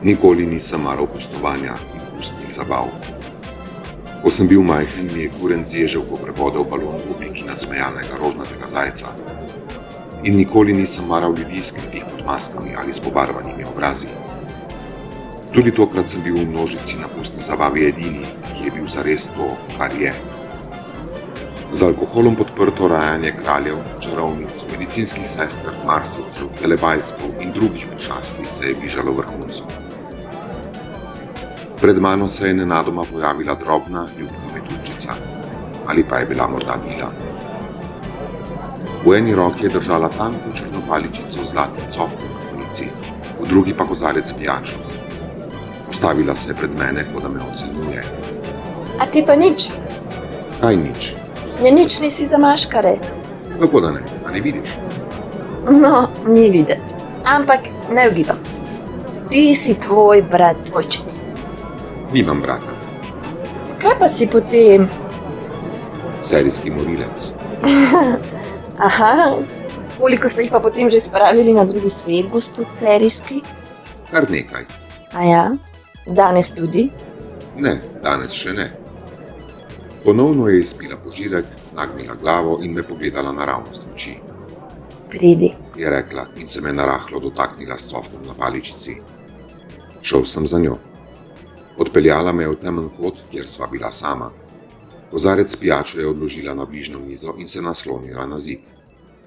Nikoli nisem maral pustovanja in pustnih zabav. Ko sem bil majhen, mi je kuren zježel, ko prebodel balon v obliki nasmejanega rožnatega zajca. In nikoli nisem maral ljudi skritih pod maskami ali s pobarvanimi obrazi. Tudi tokrat sem bil v množici na pustni zabavi edini, ki je bil zares to, kar je. Z alkoholom podprto rajanje kraljev, čarovnic, medicinskih sester, marsovcev, telebajskov in drugih pošasti se je bližalo vrhuncu. Pred mano se je nenadoma pojavila drobna, ljubka metulčica. Ali pa je bila morda vila. V eni roki je držala tanko črno paličico z zlatim cofkom na konici, v drugi pa kozarec pijačo. Postavila se je pred mene, kot da me ocenjuje. A ti pa nič? Kaj nič? Ja, nič nisi za maškare. Kako da ne? A ne vidiš? No, ni videti. Ampak ne ugibam. Ti si tvoj brat dvojček. Nimam brata. Kaj pa si potem? Serijski morilec. Aha, koliko ste jih pa potem že spravili na drugi svet, gospod serijski? Kar nekaj. A ja, danes tudi? Ne, danes še ne. Ponovno je izpila požirek, nagnila glavo in me pogledala naravnost v oči. Pridi. Je rekla in se me narahlo dotaknila s cofkom na paličici. Šel sem za njo. Odpeljala me je v temen kot, kjer sva bila sama. Kozarec pijačo je odložila na bližnjo mizo in se naslonila na zid.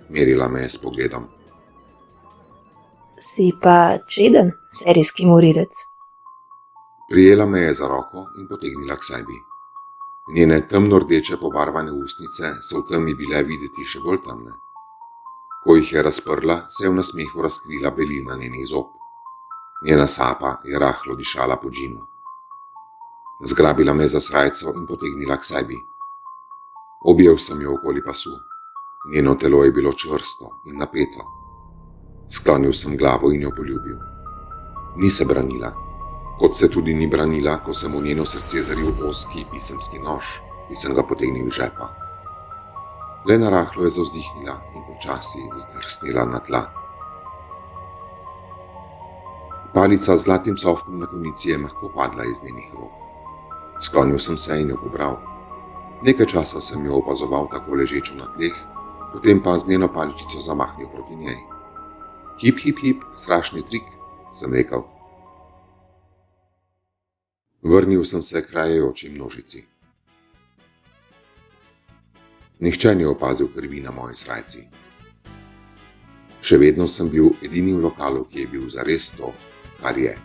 Merila me je s pogledom. Si pa čeden, serijski morilec. Prijela me je za roko in potegnila k sebi. Njene temno-rdeče pobarvane ustnice so v temi bile videti še bolj temne. Ko jih je razprla, se je v nasmehu razkrila belina njenih zob. Njena sapa je rahlo dišala po džinu. Zgrabila me za srajco in potegnila k sebi. Objel sem jo okoli pasu. Njeno telo je bilo čvrsto in napeto. Sklonil sem glavo in jo poljubil. Ni se branila, kot se tudi ni branila, ko sem v njeno srce zaril ozki pisemski nož, ki sem ga potegnil iz žepa. Le narahlo je zavzdihnila in počasi zdrsnila na tla. Palica z zlatim cofkom na konici je mehko padla iz njenih rok. Sklonil sem se in jo pobral. Nekaj časa sem jo opazoval tako ležečo na tleh, potem pa z njeno paličico zamahnil proti njej. Hip, hip, hip, strašni trik, sem rekel. Vrnil sem se k krajajoči množici. Nihče ni opazil krvi na moji srajci. Še vedno sem bil edini v lokalu, ki je bil zares to, kar je.